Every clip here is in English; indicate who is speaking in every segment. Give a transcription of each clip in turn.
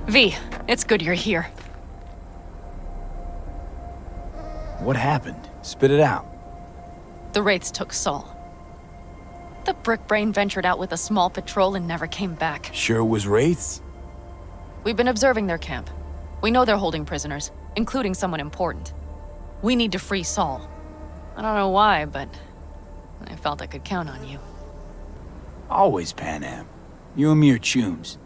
Speaker 1: V, it's good you're here.
Speaker 2: What happened? Spit it out.
Speaker 1: The Wraiths took Saul. The Brickbrain ventured out with a small patrol and never came back.
Speaker 2: Sure it was Wraiths?
Speaker 1: We've been observing their camp. We know they're holding prisoners, including someone important. We need to free Saul. I don't know why, but I felt I could count on you.
Speaker 2: Always, Panam. You and me are chums.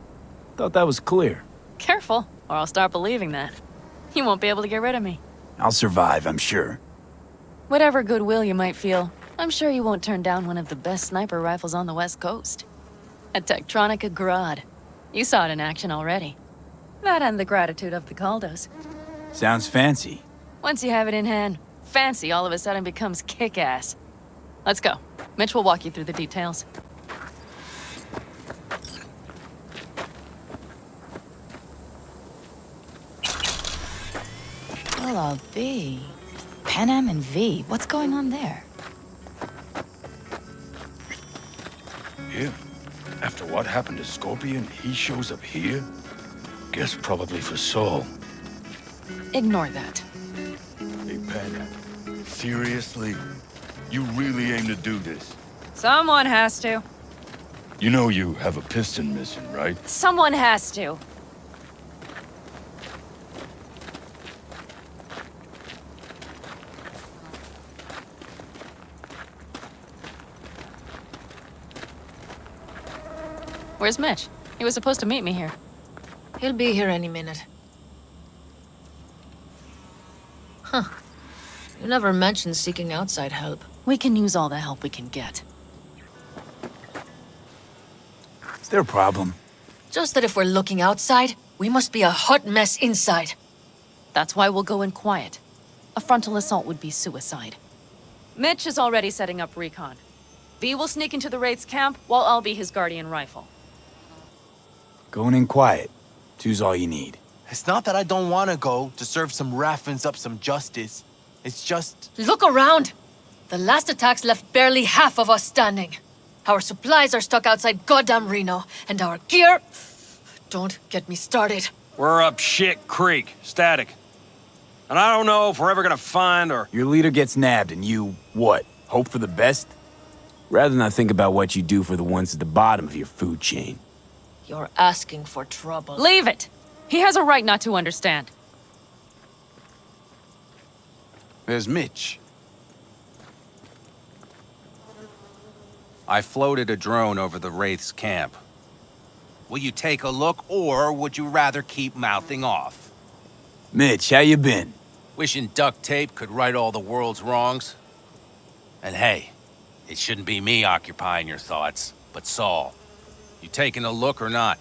Speaker 2: Thought that was clear.
Speaker 1: Careful, or I'll start believing that. You won't be able to get rid of me.
Speaker 2: I'll survive, I'm sure.
Speaker 1: Whatever goodwill you might feel, I'm sure you won't turn down one of the best sniper rifles on the West Coast. A Tektronica Grad. You saw it in action already. That and the gratitude of the Caldos.
Speaker 2: Sounds fancy.
Speaker 1: Once you have it in hand, fancy all of a sudden becomes kick-ass. Let's go. Mitch will walk you through the details.
Speaker 3: Hello, V. Panam and V, what's going on there?
Speaker 4: Him? After what happened to Scorpion, he shows up here? Guess probably for Saul.
Speaker 1: Ignore that.
Speaker 4: Hey, Panam. Seriously? You really aim to do this?
Speaker 1: Someone has to.
Speaker 4: You know you have a piston missing, right?
Speaker 1: Someone has to. Where's Mitch? He was supposed to meet me here.
Speaker 5: He'll be here any minute. Huh. You never mentioned seeking outside help.
Speaker 1: We can use all the help we can get.
Speaker 2: Is there a problem?
Speaker 5: Just that if we're looking outside, we must be a hot mess inside.
Speaker 1: That's why we'll go in quiet. A frontal assault would be suicide. Mitch is already setting up recon. V will sneak into the Wraith's camp, while I'll be his guardian rifle.
Speaker 2: Going in quiet. Two's all you need.
Speaker 6: It's not that I don't want to go to serve some Raffins up some justice. It's just...
Speaker 5: Look around! The last attacks left barely half of us standing. Our supplies are stuck outside goddamn Reno, and our gear... Don't get me started.
Speaker 7: We're up shit creek, static. And I don't know if we're ever gonna find or...
Speaker 2: Your leader gets nabbed and you, what, hope for the best? Rather not think about what you do for the ones at the bottom of your food chain.
Speaker 5: You're asking for trouble.
Speaker 1: Leave it! He has a right not to understand.
Speaker 8: There's Mitch. I floated a drone over the Wraith's camp. Will you take a look, or would you rather keep mouthing off?
Speaker 2: Mitch, how you been?
Speaker 8: Wishing duct tape could right all the world's wrongs? And hey, it shouldn't be me occupying your thoughts, but Saul. You taking a look or not?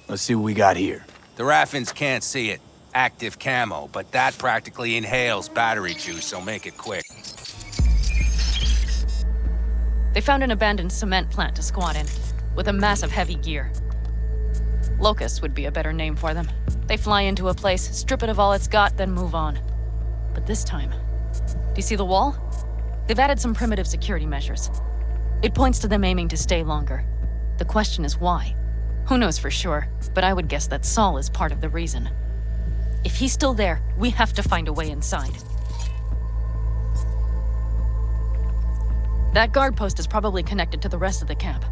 Speaker 2: Let's see what we got here.
Speaker 8: The Raffins can't see it. Active camo, but that practically inhales battery juice, so make it quick.
Speaker 1: They found an abandoned cement plant to squat in, with a massive heavy gear. Locusts would be a better name for them. They fly into a place, strip it of all it's got, then move on. But this time, do you see the wall? They've added some primitive security measures. It points to them aiming to stay longer. The question is why? Who knows for sure, but I would guess that Saul is part of the reason. If he's still there, we have to find a way inside. That guard post is probably connected to the rest of the camp.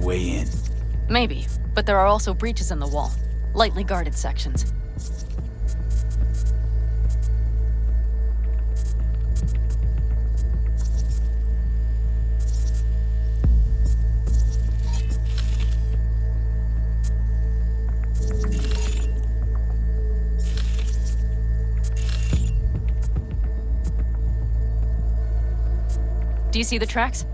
Speaker 2: Way in.
Speaker 1: Maybe, but there are also breaches in the wall. Lightly guarded sections. Do you see the tracks?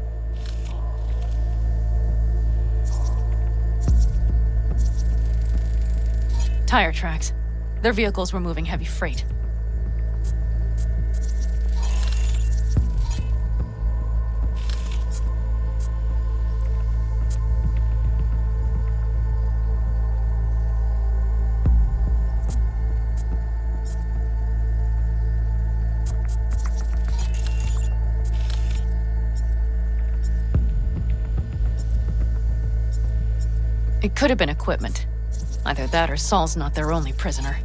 Speaker 1: Tire tracks. Their vehicles were moving heavy freight. It could have been equipment. Either that or Saul's not their only prisoner.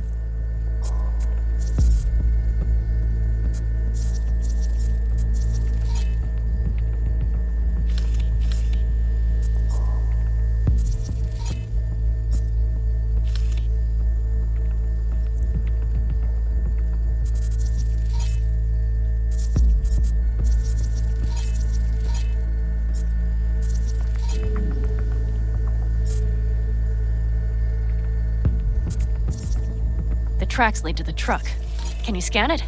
Speaker 1: The tracks lead to the truck. Can you scan it?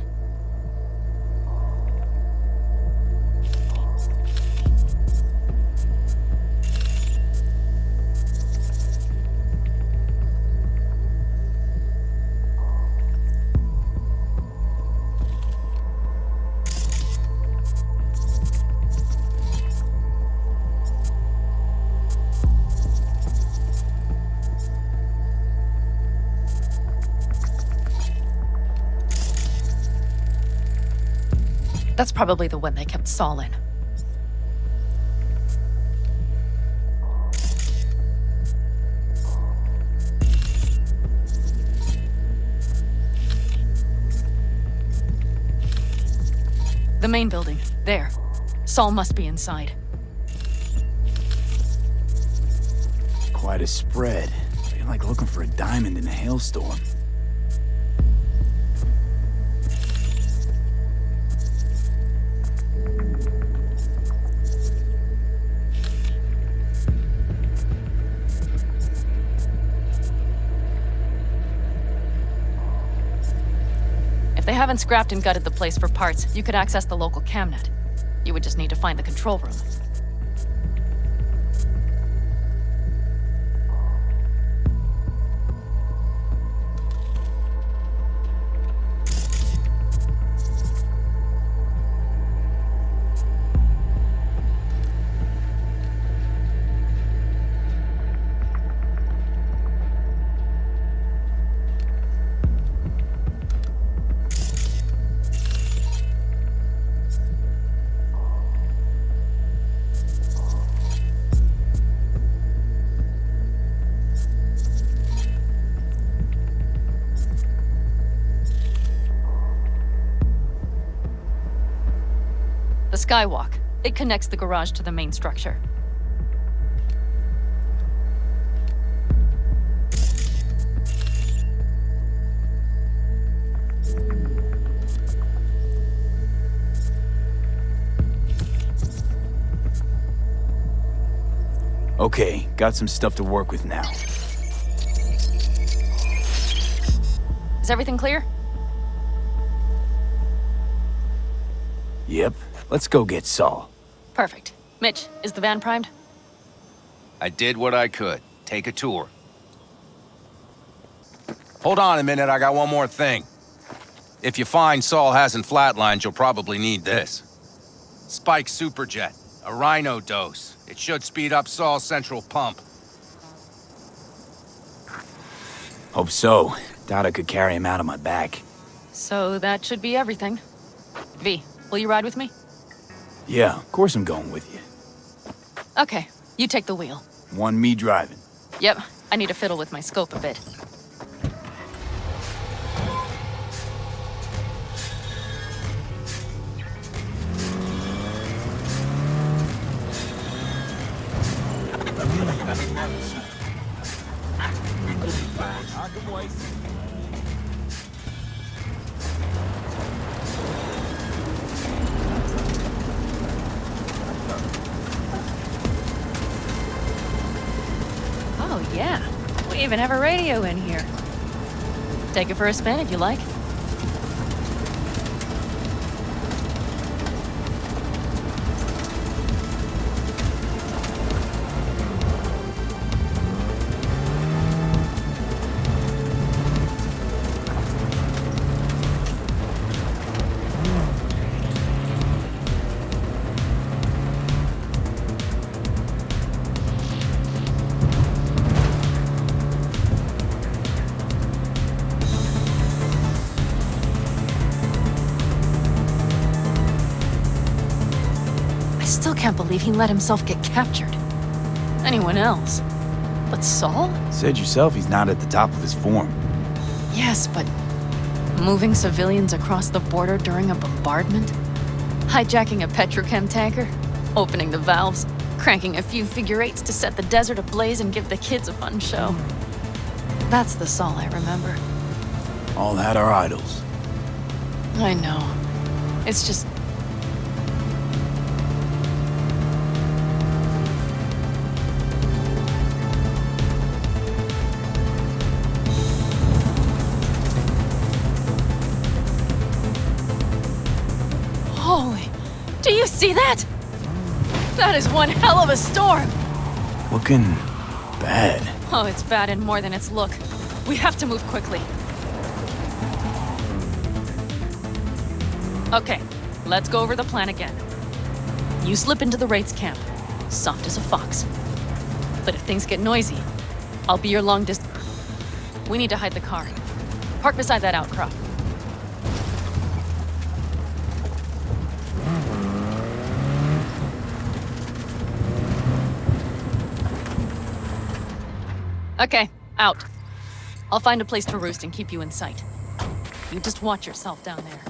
Speaker 1: That's probably the one they kept Saul in. The main building. There. Saul must be inside.
Speaker 2: Quite a spread. Feel like looking for a diamond in a hailstorm.
Speaker 1: If they haven't scrapped and gutted the place for parts, you could access the local camnet. You would just need to find the control room. The skywalk. It connects the garage to the main structure.
Speaker 2: Okay, got some stuff to work with now.
Speaker 1: Is everything clear?
Speaker 2: Yep. Let's go get Saul.
Speaker 1: Perfect. Mitch, is the van primed?
Speaker 8: I did what I could. Take a tour. Hold on a minute, I got one more thing. If you find Saul hasn't flatlined, you'll probably need this. Spike Superjet, a rhino dose. It should speed up Saul's central pump.
Speaker 2: Hope so. Doubt I could carry him out on my back.
Speaker 1: So that should be everything. V, will you ride with me?
Speaker 2: Yeah, of course I'm going with you.
Speaker 1: Okay, you take the wheel.
Speaker 2: One me driving.
Speaker 1: Yep, I need to fiddle with my scope a bit. Oh, yeah. We even have a radio in here. Take it for a spin if you like. can't believe he let himself get captured. Anyone else? But Saul?
Speaker 2: Said yourself he's not at the top of his form.
Speaker 1: Yes, but moving civilians across the border during a bombardment? Hijacking a petrochem tanker? Opening the valves? Cranking a few figure eights to set the desert ablaze and give the kids a fun show? That's the Saul I remember.
Speaker 2: All had our idols.
Speaker 1: I know. It's just... Holy... Do you see that? That is one hell of a storm!
Speaker 2: Looking bad.
Speaker 1: Oh, it's bad in more than its look. We have to move quickly. Okay, let's go over the plan again. You slip into the Wraith's camp, soft as a fox. But if things get noisy, I'll be your long distance. We need to hide the car. Park beside that outcrop. Okay, out. I'll find a place to roost and keep you in sight. You just watch yourself down there.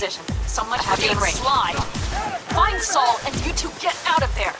Speaker 9: position. So much heavy and slide. Find Saul and you two get out of there.